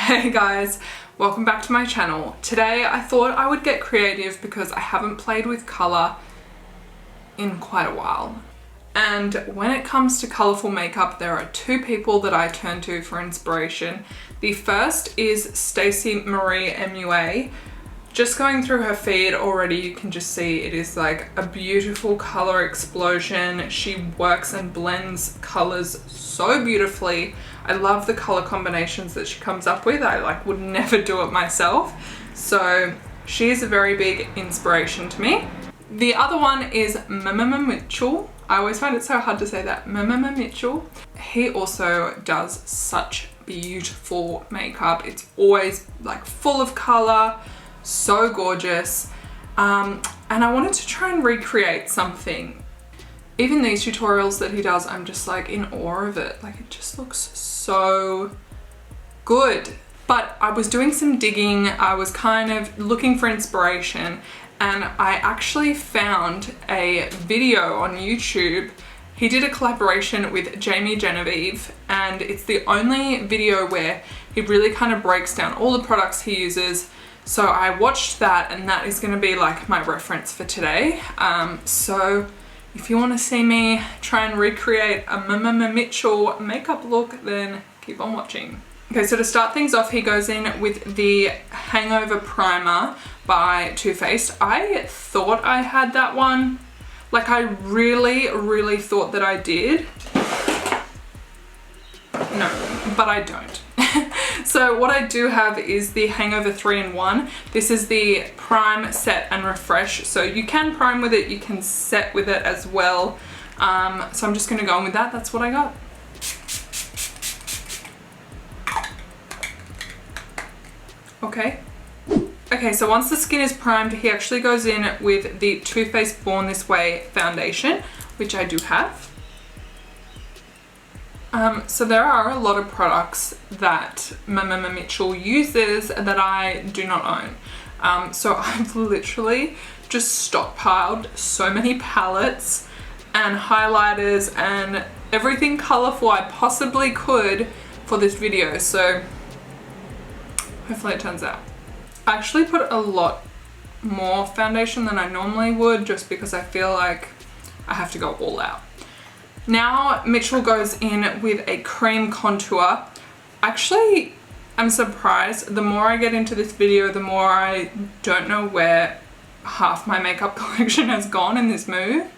Hey guys, welcome back to my channel. Today I thought I would get creative because I haven't played with colour in quite a while. And when it comes to colourful makeup, there are two people that I turn to for inspiration. The first is Stacey Marie MUA. Just going through her feed already, you can just see it is like a beautiful colour explosion. She works and blends colours so beautifully. I love the colour combinations that she comes up with. I would never do it myself. So she is a very big inspiration to me. The other one is Mmmmitchell. I always find it so hard to say that. Mmmmitchell. He also does such beautiful makeup. It's always like full of colour, so gorgeous. And I wanted to try and recreate something. Even these tutorials that he does, I'm just like in awe of it. Like it just looks so good. But I was doing some digging. I was kind of looking for inspiration, and I actually found a video on YouTube. He did a collaboration with Jamie Genevieve, and it's the only video where he really kind of breaks down all the products he uses. So I watched that, and that is going to be like my reference for today. So if you want to see me try and recreate a Mmmmitchell makeup look, then keep on watching. Okay, so to start things off, he goes in with the Hangover Primer by Too Faced. I thought I had that one. Like I really thought that I did. No, but I don't. So what I do have is the Hangover 3-in-1. This is the Prime, Set and Refresh. So you can prime with it, you can set with it as well. So I'm just going to go in with that. That's what I got. Okay, so once the skin is primed, he actually goes in with the Too Faced Born This Way foundation, which I do have. So there are a lot of products that Mmmmitchell uses that I do not own. So I've literally just stockpiled so many palettes and highlighters and everything colourful I possibly could for this video. So hopefully it turns out. I actually put a lot more foundation than I normally would, just because I feel like I have to go all out. Now Mitchell goes in with a cream contour. Actually, I'm surprised. The more I get into this video, the more I don't know where half my makeup collection has gone in this move.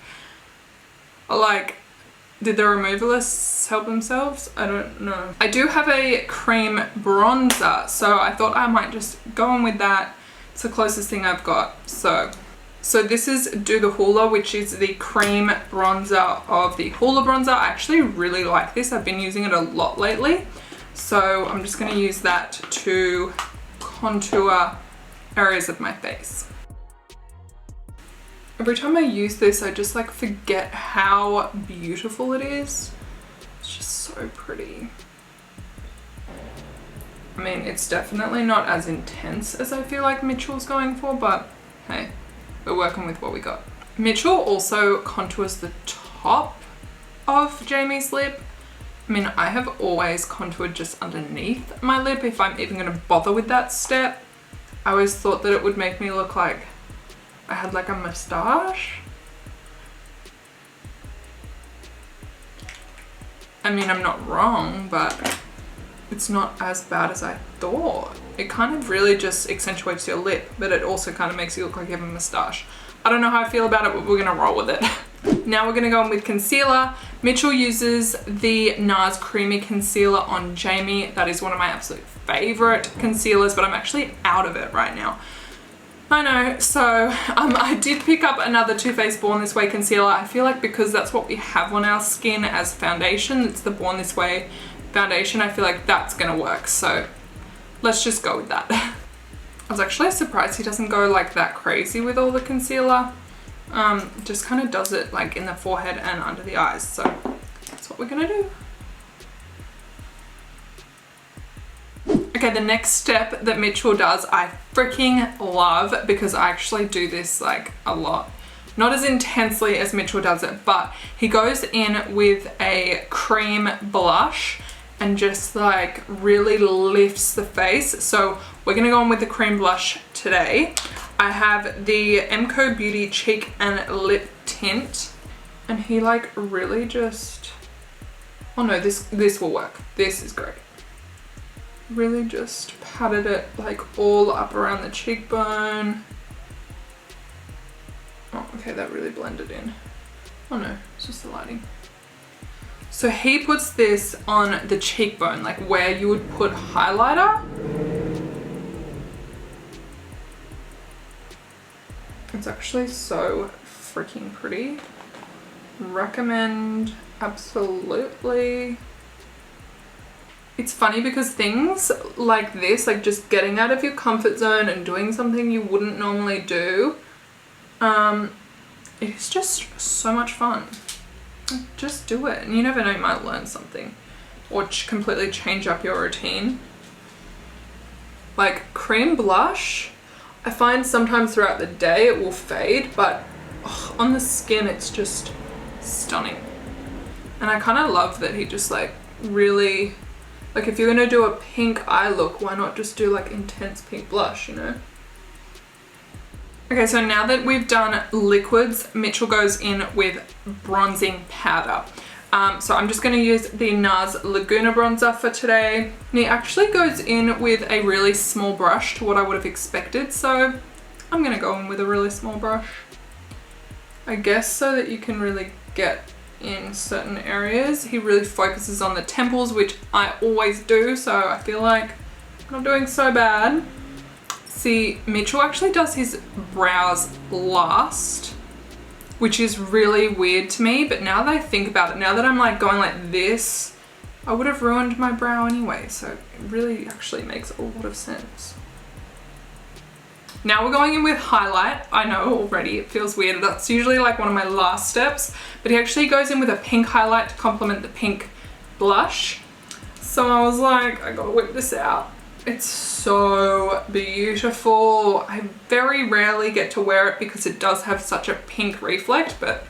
Like, did the removalists help themselves? I don't know. I do have a cream bronzer, so I thought I might just go on with that. It's the closest thing I've got. So this is Do the Hoola, which is the cream bronzer of the Hoola bronzer. I actually really like this. I've been using it a lot lately. So I'm just going to use that to contour areas of my face. Every time I use this, I just like forget how beautiful it is. It's just so pretty. I mean, it's definitely not as intense as I feel like Mitchell's going for, but hey, we're working with what we got. Mitchell also contours the top of Jamie's lip. I mean, I have always contoured just underneath my lip if I'm even going to bother with that step. I always thought that it would make me look like I had like a moustache. I mean, I'm not wrong, but it's not as bad as I thought. It kind of really just accentuates your lip, but it also kind of makes you look like you have a moustache. I don't know how I feel about it, but we're gonna roll with it. Now we're gonna go in with concealer. Mitchell uses the NARS Creamy Concealer on Jamie. That is one of my absolute favorite concealers, but I'm actually out of it right now. I know, so I did pick up another Too Faced Born This Way concealer. I feel like because that's what we have on our skin as foundation, it's the Born This Way foundation, I feel like that's gonna work, so let's just go with that. I was actually surprised he doesn't go like that crazy with all the concealer. Just kind of does it like in the forehead and under the eyes, so that's what we're gonna do. Okay, the next step that Mitchell does, I freaking love, because I actually do this like a lot. Not as intensely as Mitchell does it, but he goes in with a cream blush and just like really lifts the face. So we're gonna go on with the cream blush today. I have the MCoBeauty Cheek and Lip Tint, and he like really just, oh no, this will work. This is great. Really just patted it like all up around the cheekbone. Oh, okay, that really blended in. Oh no, it's just the lighting. So he puts this on the cheekbone, like where you would put highlighter. It's actually so freaking pretty. Recommend, absolutely. It's funny because things like this, like just getting out of your comfort zone and doing something you wouldn't normally do, it's just so much fun. Just do it, and you never know, you might learn something or completely change up your routine. Like cream blush, I find sometimes throughout the day it will fade, but on the skin it's just stunning. And I kind of love that he just like really, like if you're gonna do a pink eye look, why not just do like intense pink blush, you know? Okay, so now that we've done liquids, Mitchell goes in with bronzing powder. So I'm just going to use the NARS Laguna bronzer for today. And he actually goes in with a really small brush to what I would have expected, so I'm going to go in with a really small brush. I guess so that you can really get in certain areas. He really focuses on the temples, which I always do, so I feel like I'm not doing so bad. See, Mitchell actually does his brows last, which is really weird to me, but now that I think about it, now that I'm like going like this, I would have ruined my brow anyway, so it really actually makes a lot of sense. Now we're going in with highlight. I know already it feels weird, that's usually like one of my last steps, but he actually goes in with a pink highlight to complement the pink blush. So I was like, I gotta whip this out. It's so beautiful. I very rarely get to wear it because it does have such a pink reflect, but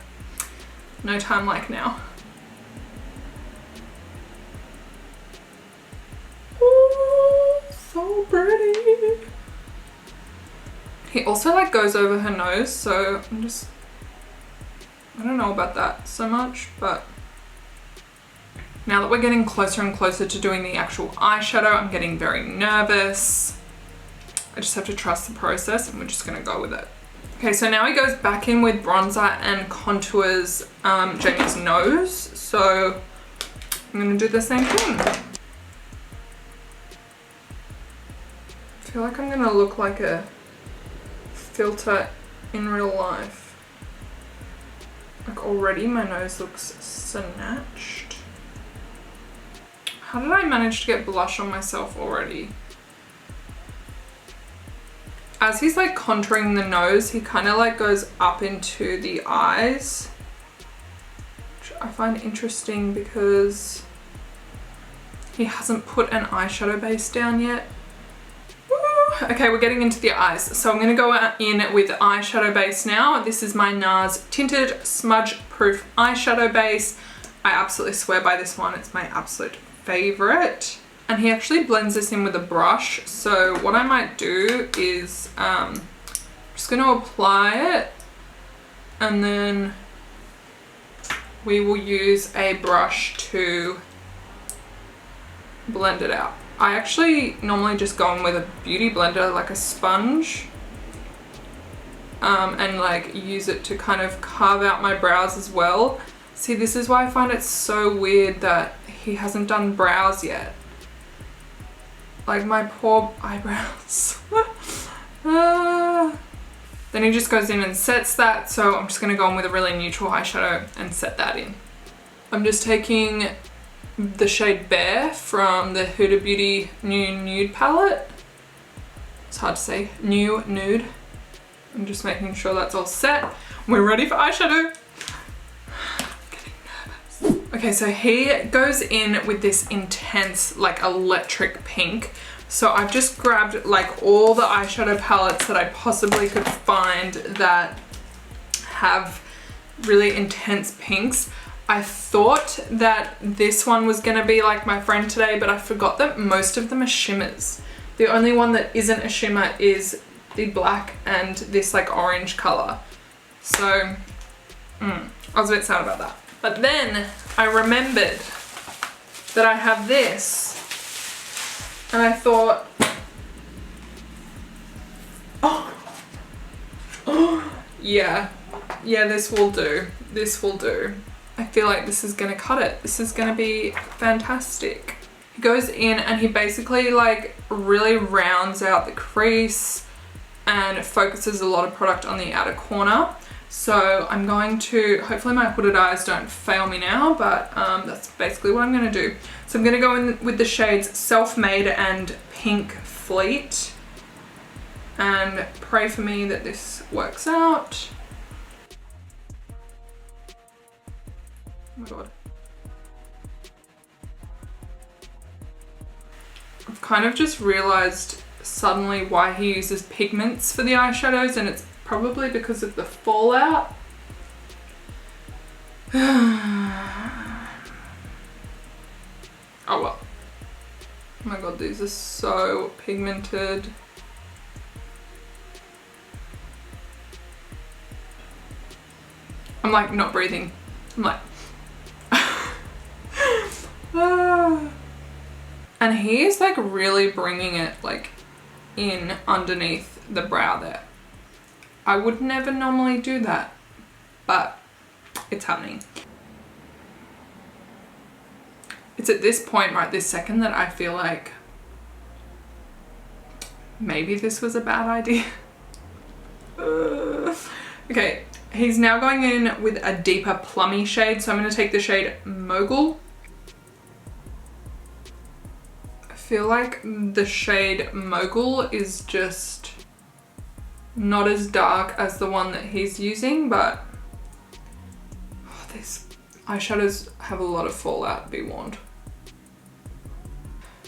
no time like now. Ooh, so pretty. He also like goes over her nose, so I don't know about that so much, but now that we're getting closer and closer to doing the actual eyeshadow, I'm getting very nervous. I just have to trust the process and we're just gonna go with it. Okay, so now he goes back in with bronzer and contours Jamie's nose. So I'm gonna do the same thing. I feel like I'm gonna look like a filter in real life. Like already my nose looks snatched. How did I manage to get blush on myself already? As he's like contouring the nose, he kind of like goes up into the eyes, which I find interesting because he hasn't put an eyeshadow base down yet. Woo! Okay, we're getting into the eyes. So I'm gonna go in with eyeshadow base now. This is my NARS Tinted Smudge Proof Eyeshadow Base. I absolutely swear by this one. It's my absolute favorite, and he actually blends this in with a brush. So what I might do is just going to apply it, and then we will use a brush to blend it out. I actually normally just go in with a beauty blender, like a sponge, and like use it to kind of carve out my brows as well. See, this is why I find it so weird that he hasn't done brows yet. Like my poor eyebrows. Then he just goes in and sets that, so I'm just going to go in with a really neutral eyeshadow and set that in. I'm just taking the shade Bare from the Huda Beauty New Nude palette. It's hard to say, New Nude. I'm just making sure that's all set. We're ready for eyeshadow. Okay, so he goes in with this intense, like electric pink. So I've just grabbed like all the eyeshadow palettes that I possibly could find that have really intense pinks. I thought that this one was gonna be like my friend today, but I forgot that most of them are shimmers. The only one that isn't a shimmer is the black and this like orange color. So, I was a bit sad about that. But then I remembered that I have this and I thought, yeah, this will do. This will do. I feel like this is gonna cut it. This is gonna be fantastic. He goes in and he basically like really rounds out the crease and focuses a lot of product on the outer corner. So I'm going to, hopefully my hooded eyes don't fail me now, but that's basically what I'm gonna do. So I'm gonna go in with the shades Self-Made and Pink Fleet and pray for me that this works out. Oh my god. I've kind of just realized suddenly why he uses pigments for the eyeshadows, and it's probably because of the fallout. Oh well. Oh my god, these are so pigmented. I'm like not breathing. I'm like and he is like really bringing it like in underneath the brow there. I would never normally do that, but it's happening. It's at this point right this second that I feel like maybe this was a bad idea. Okay, he's now going in with a deeper plummy shade, so I'm going to take the shade Mogul. I feel like the shade Mogul is just not as dark as the one that he's using, but these eyeshadows have a lot of fallout, be warned.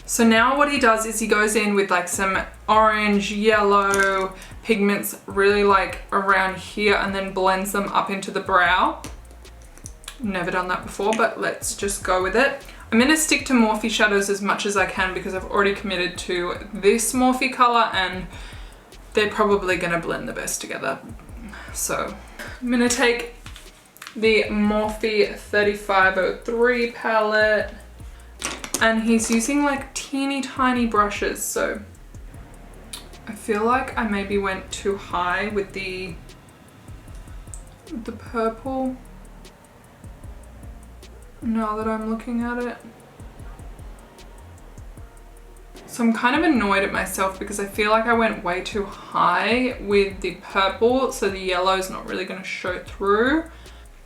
So now what he does is he goes in with like some orange, yellow pigments really like around here and then blends them up into the brow. Never done that before, but let's just go with it. I'm going to stick to Morphe shadows as much as I can because I've already committed to this Morphe color and they're probably going to blend the best together. So I'm going to take the Morphe 3503 palette. And he's using like teeny tiny brushes, so I feel like I maybe went too high with the purple now that I'm looking at it. So I'm kind of annoyed at myself because I feel like I went way too high with the purple, so the yellow is not really going to show through.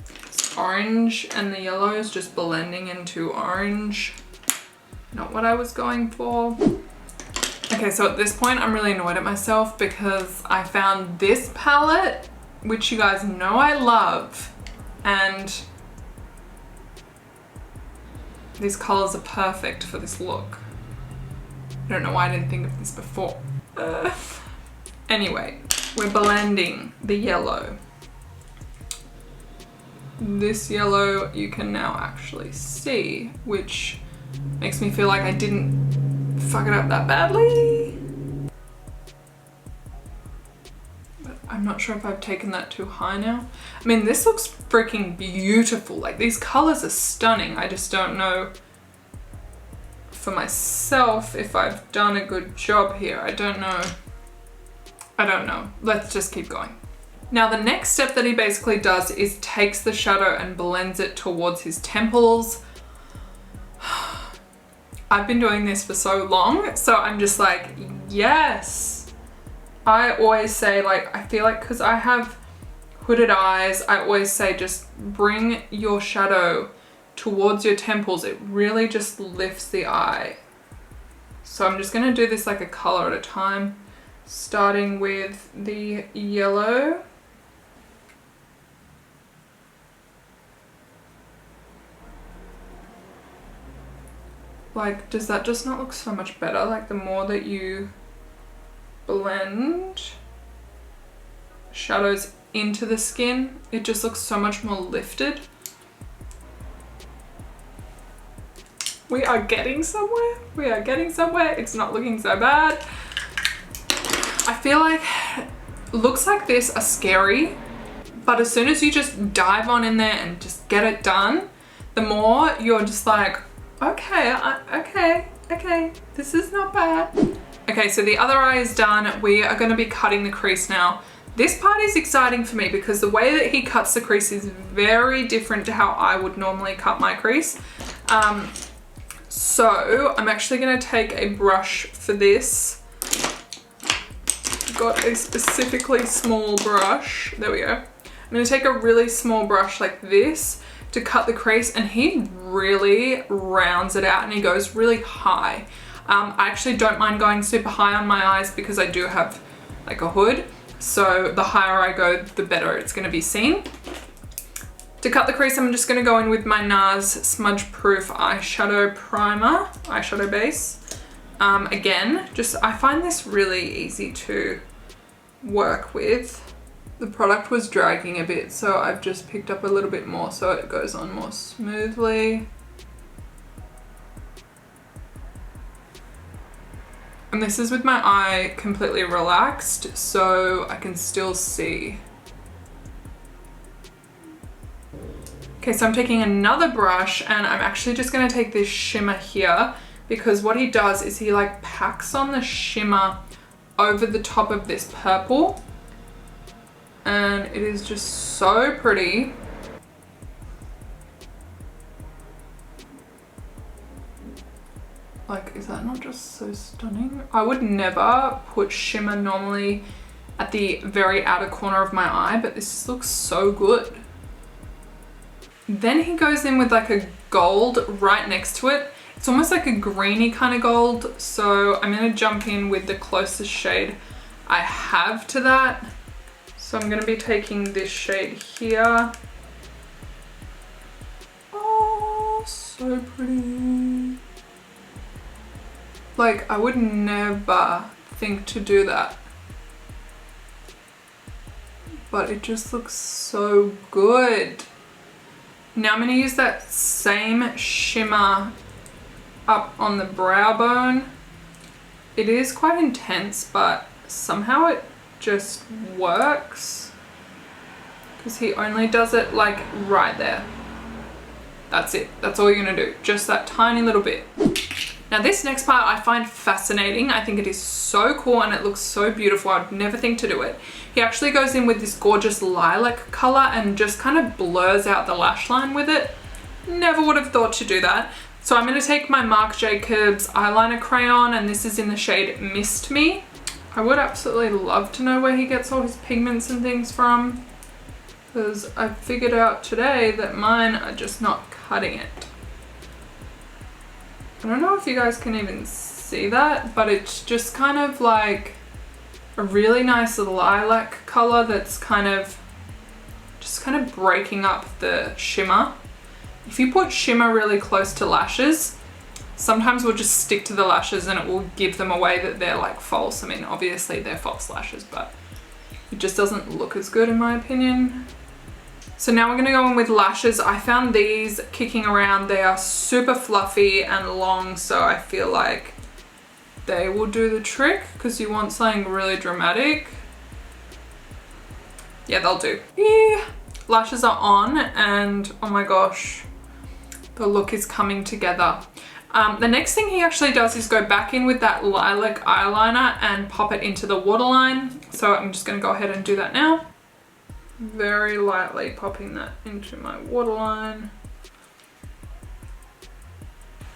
It's orange and the yellow is just blending into orange. Not what I was going for. Okay, so at this point I'm really annoyed at myself because I found this palette, which you guys know I love, and these colors are perfect for this look. I don't know why I didn't think of this before. Anyway, we're blending the yellow. This yellow you can now actually see, which makes me feel like I didn't fuck it up that badly. But I'm not sure if I've taken that too high now. I mean, this looks freaking beautiful. Like, these colors are stunning. I just don't know for myself if I've done a good job here. I don't know. Let's just keep going. Now, the next step that he basically does is takes the shadow and blends it towards his temples. I've been doing this for so long, so I'm just like, yes. I always say, like, I feel like because I have hooded eyes, I always say just bring your shadow towards your temples. It really just lifts the eye. So I'm just going to do this like a color at a time, starting with the yellow. Like, does that just not look so much better? Like, the more that you blend shadows into the skin, it just looks so much more lifted. We are getting somewhere. We are getting somewhere. It's not looking so bad. I feel like looks like this are scary, but as soon as you just dive on in there and just get it done, the more you're just like, okay, okay, this is not bad. Okay, so the other eye is done. We are going to be cutting the crease now. This part is exciting for me because the way that he cuts the crease is very different to how I would normally cut my crease. So I'm actually going to take a brush for this. Got a specifically small brush. There we go. I'm going to take a really small brush like this to cut the crease, and he really rounds it out and he goes really high. I actually don't mind going super high on my eyes because I do have like a hood. So the higher I go, the better it's going to be seen. To cut the crease, I'm just going to go in with my NARS Smudge Proof Eyeshadow Primer, eyeshadow base. Again, I find this really easy to work with. The product was dragging a bit, so I've just picked up a little bit more so it goes on more smoothly. And this is with my eye completely relaxed, so I can still see. Okay, so I'm taking another brush and I'm actually just gonna take this shimmer here, because what he does is he like packs on the shimmer over the top of this purple. And it is just so pretty. Like, is that not just so stunning? I would never put shimmer normally at the very outer corner of my eye, but this looks so good. Then he goes in with like a gold right next to it. It's almost like a greeny kind of gold. So I'm gonna jump in with the closest shade I have to that. So I'm gonna be taking this shade here. Oh, so pretty. Like, I would never think to do that, but it just looks so good. Now I'm gonna use that same shimmer up on the brow bone. It is quite intense, but somehow it just works because he only does it like right there. That's it. That's all you're gonna do. Just that tiny little bit. Now this next part I find fascinating. I think it is so cool and it looks so beautiful. I'd never think to do it. He actually goes in with this gorgeous lilac color and just kind of blurs out the lash line with it. Never would have thought to do that. So I'm going to take my Marc Jacobs eyeliner crayon, and this is in the shade Mist Me. I would absolutely love to know where he gets all his pigments and things from, because I figured out today that mine are just not cutting it. I don't know if you guys can even see that, but it's just kind of like a really nice lilac color that's just kind of breaking up the shimmer. If you put shimmer really close to lashes, sometimes we'll just stick to the lashes and it will give them away that they're like false. I mean, obviously they're false lashes, but it just doesn't look as good in my opinion. So now we're gonna go in with lashes. I found these kicking around. They are super fluffy and long, so I feel like they will do the trick because you want something really dramatic. Yeah, they'll do. Yeah. Lashes are on and oh my gosh, the look is coming together. The next thing he actually does is go back in with that lilac eyeliner and pop it into the waterline. So I'm just gonna go ahead and do that now. Very lightly popping that into my waterline.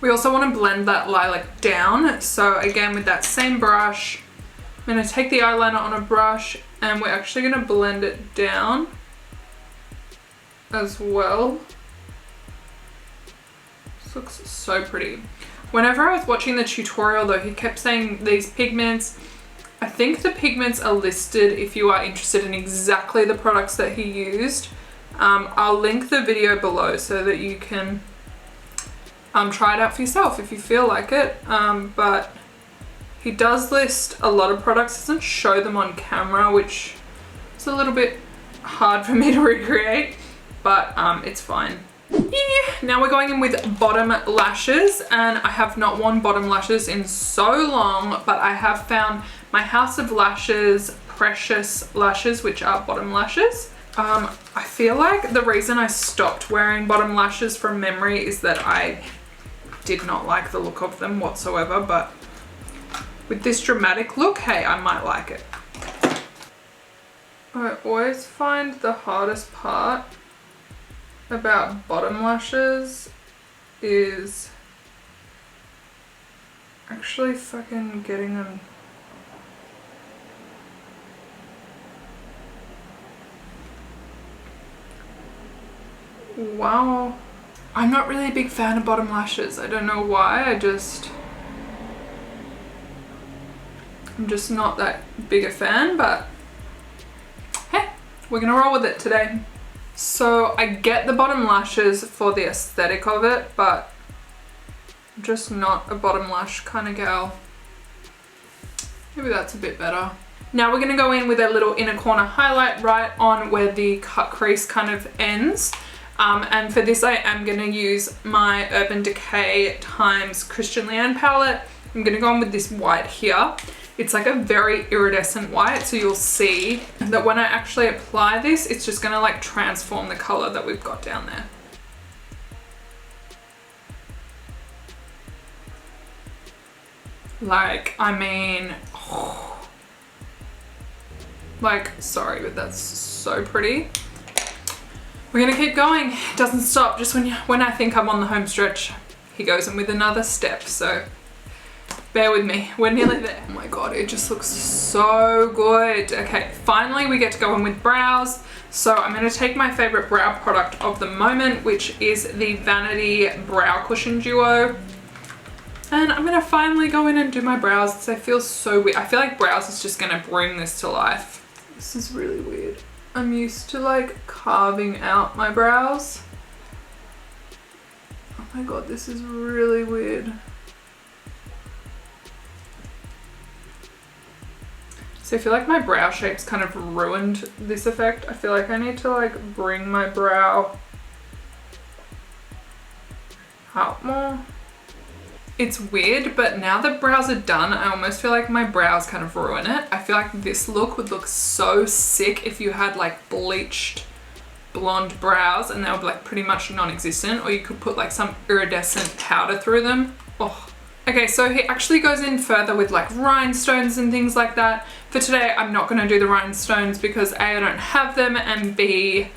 We also want to blend that lilac down. So again, with that same brush, I'm going to take the eyeliner on a brush and we're actually going to blend it down as well. This looks so pretty. Whenever I was watching the tutorial though, he kept saying these pigments. I think the pigments are listed if you are interested in exactly the products that he used. I'll link the video below so that you can try it out for yourself if you feel like it. But he does list a lot of products, doesn't show them on camera, which is a little bit hard for me to recreate, but it's fine. Now we're going in with bottom lashes, and I have not worn bottom lashes in so long, but I have found my House of Lashes Precious Lashes, which are bottom lashes. I feel like the reason I stopped wearing bottom lashes from memory is that I did not like the look of them whatsoever, but with this dramatic look, hey, I might like it. I always find the hardest part about bottom lashes is actually fucking getting them. Wow. I'm not really a big fan of bottom lashes. I don't know why. I'm just not that big a fan, but hey, we're gonna roll with it today. So I get the bottom lashes for the aesthetic of it, but I'm just not a bottom lash kind of gal. Maybe that's a bit better. Now we're gonna go in with a little inner corner highlight right on where the cut crease kind of ends. And for this I am gonna use my Urban Decay times Christian Leanne palette. I'm gonna go in with this white here. It's like a very iridescent white, so you'll see that when I actually apply this, it's just gonna like transform the color that we've got down there. Like, I mean, oh, like, sorry, but that's so pretty. We're gonna keep going. It doesn't stop. Just when I think I'm on the home stretch, he goes in with another step, so bear with me, we're nearly there. Oh my god, it just looks so good. Okay, finally we get to go in with brows. So I'm going to take my favorite brow product of the moment, which is the VaniT Brow Cushion Duo. And I'm going to finally go in and do my brows. I feel so weird. I feel like brows is just going to bring this to life. This is really weird. I'm used to like carving out my brows. Oh my god, this is really weird. So I feel like my brow shape's kind of ruined this effect. I feel like I need to like bring my brow out more. It's weird, but now that brows are done, I almost feel like my brows kind of ruin it. I feel like this look would look so sick if you had like bleached blonde brows and they were like pretty much non-existent, or you could put like some iridescent powder through them. Oh. Okay, so he actually goes in further with like rhinestones and things like that. For today, I'm not going to do the rhinestones because A, I don't have them, and B,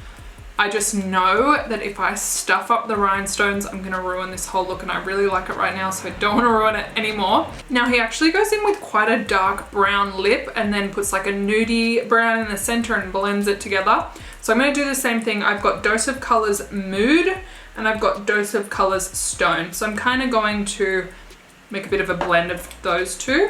I just know that if I stuff up the rhinestones, I'm going to ruin this whole look, and I really like it right now, so I don't want to ruin it anymore. Now he actually goes in with quite a dark brown lip and then puts like a nudie brown in the center and blends it together. So I'm going to do the same thing. I've got Dose of Colors Mood and I've got Dose of Colors Stone. So I'm kind of going to make a bit of a blend of those two.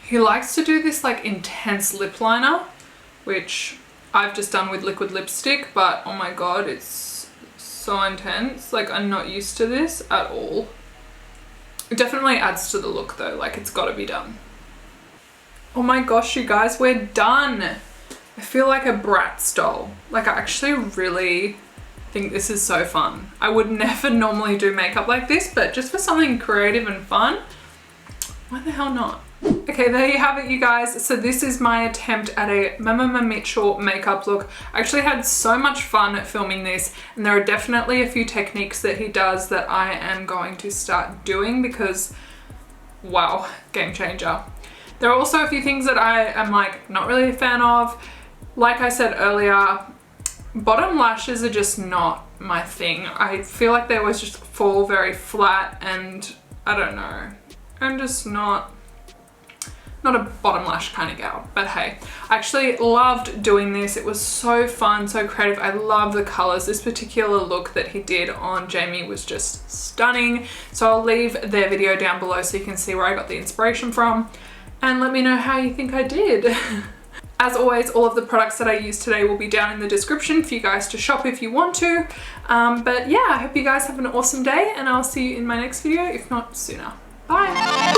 He likes to do this like intense lip liner, which I've just done with liquid lipstick, but oh my god, it's so intense. Like, I'm not used to this at all. It definitely adds to the look though, like it's gotta be done. Oh my gosh, you guys, we're done. I feel like a Bratz doll. Like, I actually really think this is so fun. I would never normally do makeup like this, but just for something creative and fun, why the hell not? Okay, there you have it, you guys. So this is my attempt at a Mmmmitchell makeup look. I actually had so much fun filming this, and there are definitely a few techniques that he does that I am going to start doing because, wow, game changer. There are also a few things that I am like not really a fan of. Like I said earlier, bottom lashes are just not my thing. I feel like they always just fall very flat, and I don't know. I'm just not a bottom lash kind of gal, but hey, I actually loved doing this. It was so fun, so creative. I love the colors. This particular look that he did on Jamie was just stunning. So I'll leave their video down below so you can see where I got the inspiration from, and let me know how you think I did. As always, all of the products that I used today will be down in the description for you guys to shop if you want to. But yeah, I hope you guys have an awesome day, and I'll see you in my next video, if not sooner. Bye.